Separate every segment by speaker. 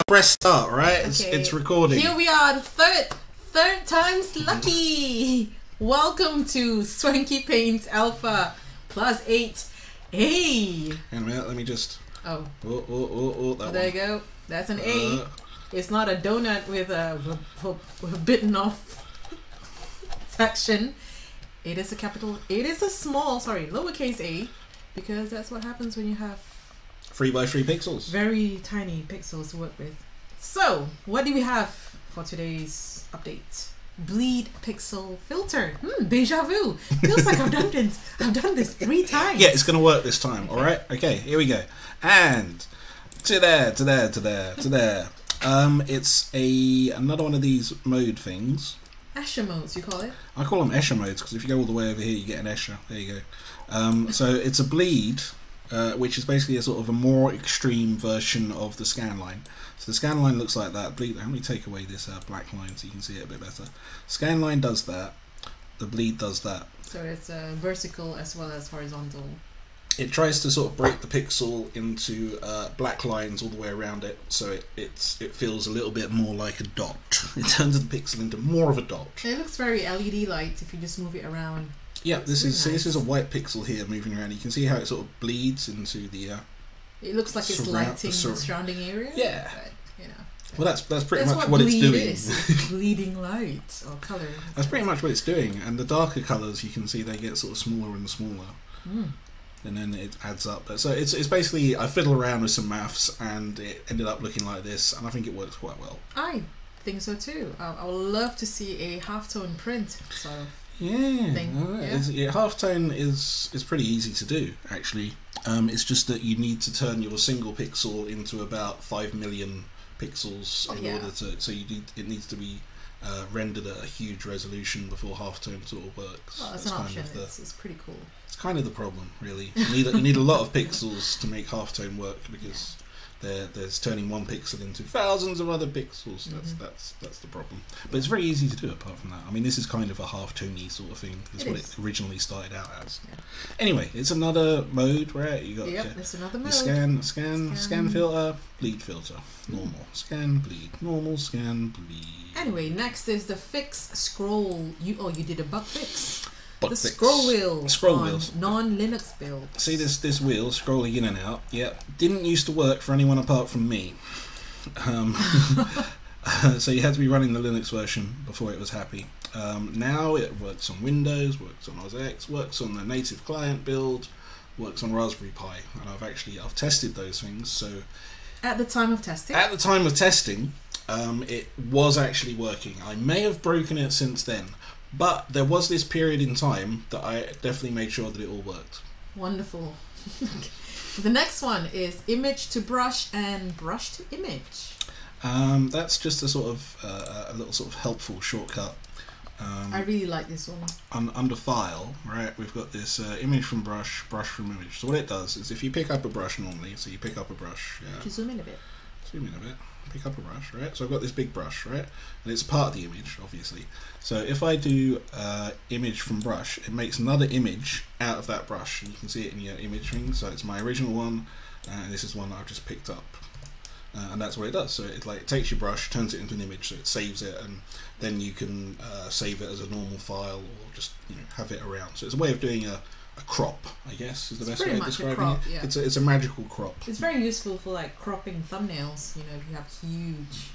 Speaker 1: Press start, right?
Speaker 2: Okay.
Speaker 1: It's recording.
Speaker 2: Here we are, third time's lucky. Welcome to Swanky Paint Alpha+8a.
Speaker 1: Hang on a minute, let me just.
Speaker 2: Oh,
Speaker 1: That
Speaker 2: there you go. That's an A. It's not a donut with a bitten off section. It is a capital. It is a small, lowercase a, because that's what happens when you have
Speaker 1: 3x3 pixels.
Speaker 2: very tiny pixels to work with. So, what do we have for today's update? Bleed pixel filter. Deja vu. Feels like I've done this 3 times.
Speaker 1: Yeah, it's gonna work this time. All right. Okay, here we go. And to there. It's another one of these mode things.
Speaker 2: Escher modes, you call it?
Speaker 1: I call them Escher modes because if you go all the way over here, you get an Escher. There you go. So it's a bleed, which is basically a sort of a more extreme version of the scan line. So the scan line looks like that. Bleed. Let me take away this black line so you can see it a bit better. Scan line does that. The bleed does that.
Speaker 2: So it's vertical as well as horizontal.
Speaker 1: It tries to sort of break the pixel into black lines all the way around it, so it feels a little bit more like a dot. It turns the pixel into more of a dot.
Speaker 2: It looks very LED light if you just move it around.
Speaker 1: Yeah, this is
Speaker 2: nice.
Speaker 1: This is a white pixel here moving around. You can see how it sort of bleeds into the.
Speaker 2: It looks like it's lighting the surrounding area.
Speaker 1: Yeah.
Speaker 2: But, you know.
Speaker 1: Well, that's pretty
Speaker 2: That's
Speaker 1: much what it's doing.
Speaker 2: Is. Bleeding light or color.
Speaker 1: That's pretty much what it's doing. And the darker colours, you can see they get sort of smaller and smaller. And then it adds up. So it's basically, I fiddle around with some maths and it ended up looking like this, and I think it works quite well.
Speaker 2: I think so too. I would love to see a halftone print sort of
Speaker 1: thing.
Speaker 2: Yeah.
Speaker 1: Halftone is pretty easy to do, actually. It's just that you need to turn your single pixel into about 5 million pixels in order to. So it needs to be rendered at a huge resolution before halftone sort of works.
Speaker 2: Well, that's an option. It's pretty cool.
Speaker 1: It's kind of the problem, really. You need a lot of pixels to make halftone work because there's turning one pixel into thousands of other pixels. That's the problem. But it's very easy to do apart from that. I mean, this is kind of a half-tony sort of thing. That's what it originally started out as. Yeah. Anyway, it's another mode, right? You got
Speaker 2: it's another mode.
Speaker 1: Scan filter, bleed filter, normal, scan, bleed, normal, scan, bleed.
Speaker 2: Anyway, next is the fix scroll. You did a bug fix.
Speaker 1: Bug
Speaker 2: the
Speaker 1: fix.
Speaker 2: Scroll wheel.
Speaker 1: Scroll wheels.
Speaker 2: Non-Linux build.
Speaker 1: See this wheel scrolling in and out. Yeah, didn't used to work for anyone apart from me. So you had to be running the Linux version before it was happy. Now it works on Windows, works on OS X, works on the native client build, works on Raspberry Pi, and I've tested those things. So
Speaker 2: at the time of testing,
Speaker 1: it was actually working. I may have broken it since then. But there was this period in time that I definitely made sure that it all worked.
Speaker 2: Wonderful. The next one is image to brush and brush to image.
Speaker 1: That's just a sort of a little sort of helpful shortcut.
Speaker 2: I really like this one.
Speaker 1: Under file, right, we've got this image from brush, brush from image. So what it does is if you pick up a brush normally, so you pick up a brush. Yeah.
Speaker 2: Just zoom in a bit.
Speaker 1: Zoom in a bit. Pick up a brush, right? So I've got this big brush, right? And it's part of the image, obviously. So if I do image from brush, it makes another image out of that brush. And you can see it in your image thing. So it's my original one, and this is one that I've just picked up. And that's what it does. So it takes your brush, turns it into an image, so it saves it, and then you can save it as a normal file or just have it around. So it's a way of doing a crop, I guess, is the best way of describing it. Yeah. It's a magical crop.
Speaker 2: It's very useful for like cropping thumbnails. If you have a huge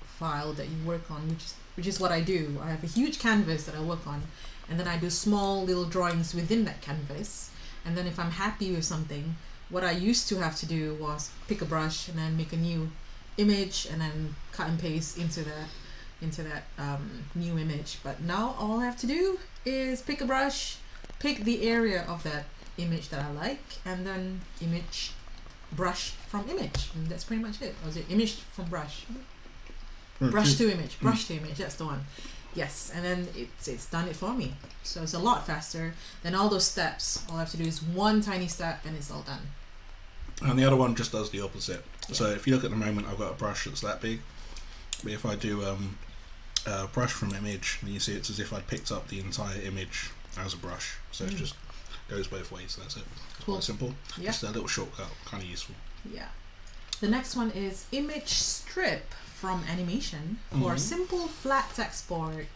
Speaker 2: file that you work on, which is what I do. I have a huge canvas that I work on, and then I do small little drawings within that canvas. And then if I'm happy with something, what I used to have to do was pick a brush and then make a new image and then cut and paste into that new image. But now all I have to do is pick a brush, pick the area of that image that I like, and then brush from image, and that's pretty much it. Or is it image from brush? Brush to image, that's the one. Yes, and then it's done it for me. So it's a lot faster than all those steps. All I have to do is one tiny step and it's all done.
Speaker 1: And the other one just does the opposite. Yeah. So if you look at the moment, I've got a brush that's that big. But if I do brush from image, then you see it's as if I'd picked up the entire image as a brush. So it just goes both ways. That's it. It's quite simple. Yeah. Just a little shortcut, kind of useful.
Speaker 2: Yeah. The next one is image strip from animation for simple flat export.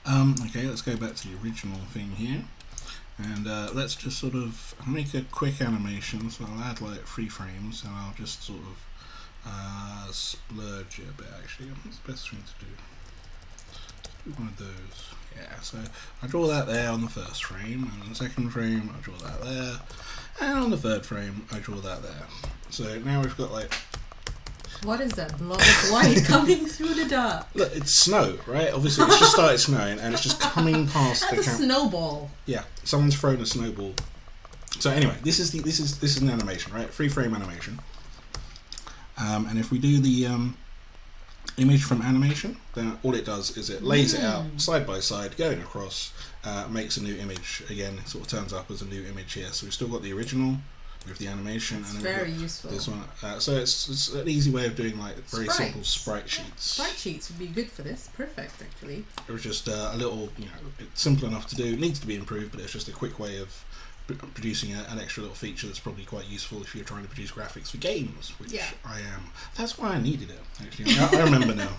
Speaker 1: Okay, let's go back to the original thing here. And let's just sort of make a quick animation. So I'll add like 3 frames and I'll just sort of splurge it a bit actually. What's the best thing to do? Let's do one of those. Yeah, so I draw that there on the first frame, and on the second frame I draw that there, and on the third frame I draw that there. So now we've got like...
Speaker 2: What is that blob of white coming through the dark?
Speaker 1: Look, it's snow, right? Obviously it's just started snowing and it's just coming past
Speaker 2: That's
Speaker 1: the
Speaker 2: a snowball.
Speaker 1: Yeah, someone's thrown a snowball. So anyway, this is an animation, right? 3-frame animation. And if we do the image from animation, then all it does is it lays it out side by side, going across, makes a new image. Again, it sort of turns up as a new image here. So we've still got the original with the animation.
Speaker 2: That's
Speaker 1: and
Speaker 2: very useful.
Speaker 1: This one, so it's an easy way of doing like very simple sprite sheets.
Speaker 2: Sprite sheets would be good for this. Perfect, actually.
Speaker 1: It was just a little, it's simple enough to do. It needs to be improved, but it's just a quick way of producing an extra little feature that's probably quite useful if you're trying to produce graphics for games, which I am. That's why I needed it, actually. I remember now.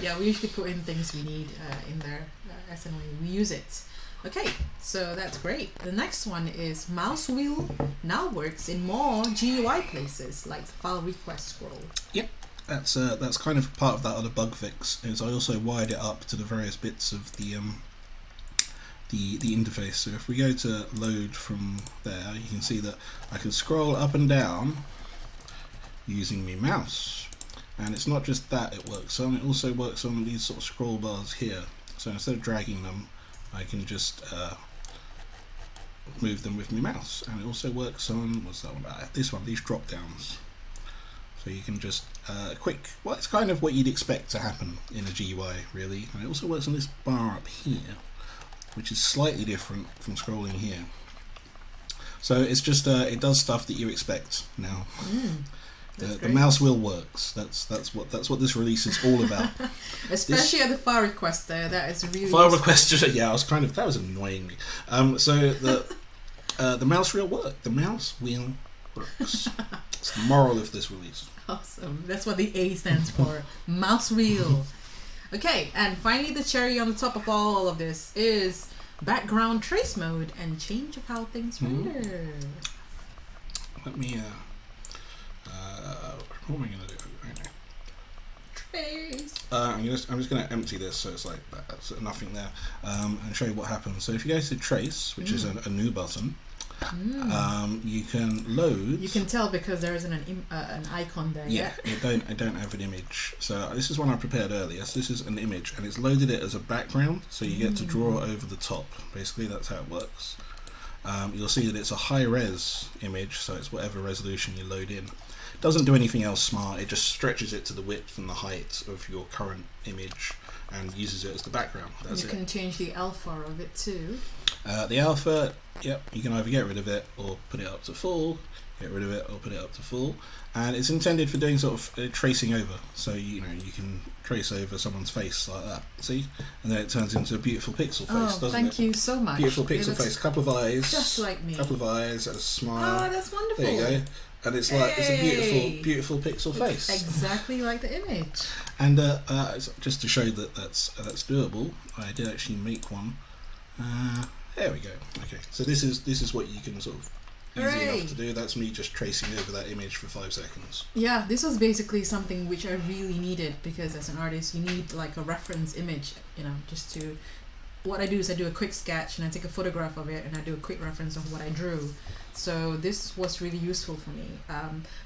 Speaker 2: Yeah, we usually put in things we need in there as and when we use it. Okay, so that's great. The next one is mousewheel now works in more GUI places, like the file request scroll.
Speaker 1: Yep, that's kind of part of that other bug fix, is I also wired it up to the various bits of the interface. So if we go to load from there, you can see that I can scroll up and down using my mouse. And it's not just that it works on, it also works on these sort of scroll bars here. So instead of dragging them, I can just move them with my mouse. And it also works on, what's that one? This one, these drop downs. So you can just well, it's kind of what you'd expect to happen in a GUI, really. And it also works on this bar up here, which is slightly different from scrolling here. So it's just it does stuff that you expect now. The mouse wheel works. That's what this release is all about.
Speaker 2: Especially at the file request there. That is really
Speaker 1: file request. Yeah, I was kind of, that was annoying me. So the mouse wheel works. The mouse wheel works. It's the moral of this release.
Speaker 2: Awesome. That's what the A stands for. Mouse wheel. Okay, and finally the cherry on the top of all of this is background trace mode and change of how things render.
Speaker 1: Let me what am I going to do?
Speaker 2: Trace.
Speaker 1: I'm just going to empty this so it's like that's nothing there, and show you what happens. So if you go to trace, which is a new button, you can load.
Speaker 2: You can tell because there isn't an icon there yet.
Speaker 1: I don't have an image. So this is one I prepared earlier. So this is an image, and it's loaded it as a background, so you get to draw over the top. Basically, that's how it works. You'll see that it's a high-res image, so it's whatever resolution you load in. It doesn't do anything else smart. It just stretches it to the width and the height of your current image and uses it as the background. That's
Speaker 2: you can change the alpha of it too.
Speaker 1: The alpha, yep, you can either get rid of it or put it up to full, get rid of it or put it up to full, and it's intended for doing sort of tracing over. So you can trace over someone's face like that, see, and then it turns into a beautiful pixel face, doesn't it?
Speaker 2: Thank you so much.
Speaker 1: Beautiful pixel face, a couple of eyes,
Speaker 2: just like me.
Speaker 1: Couple of eyes and a smile.
Speaker 2: Oh, that's wonderful.
Speaker 1: There you go. And it's like it's a beautiful pixel face.
Speaker 2: Exactly like the image.
Speaker 1: And just to show that that's doable, I did actually make one. There we go. Okay, so this is what you can sort of easy enough to do. That's me just tracing over that image for 5 seconds.
Speaker 2: Yeah, this was basically something which I really needed because as an artist, you need like a reference image. Just to. What I do is I do a quick sketch and I take a photograph of it and I do a quick reference of what I drew. So this was really useful for me,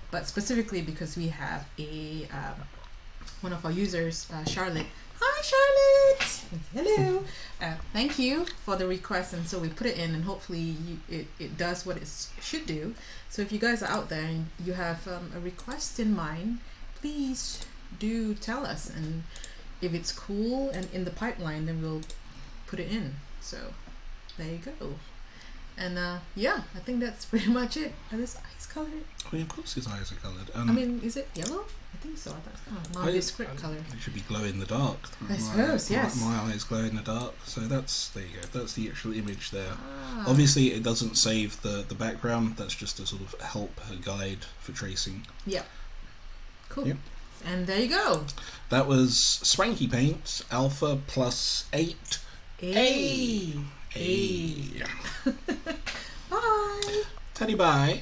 Speaker 2: but specifically because we have a one of our users, Charlotte. Hi, Charlotte. Hello. Thank you for the request, and so we put it in, and hopefully it does what it should do. So if you guys are out there and you have a request in mind, please do tell us, and if it's cool and in the pipeline, then we'll put it in. So there you go. And yeah, I think that's pretty much it. Are his eyes colored?
Speaker 1: Oh yeah, of course his eyes are coloured.
Speaker 2: I mean, is it yellow? I think so. That's kind of nondescript colour.
Speaker 1: It should be glow in the dark.
Speaker 2: I suppose, yes.
Speaker 1: My eyes glow in the dark. So there you go. That's the actual image there. Obviously, it doesn't save the background. That's just a sort of help, a guide for tracing.
Speaker 2: Yeah. Cool.
Speaker 1: Yep.
Speaker 2: And there you go.
Speaker 1: That was Swanky Paints Alpha+8a.
Speaker 2: A.
Speaker 1: A.
Speaker 2: Bye.
Speaker 1: Teddy bye.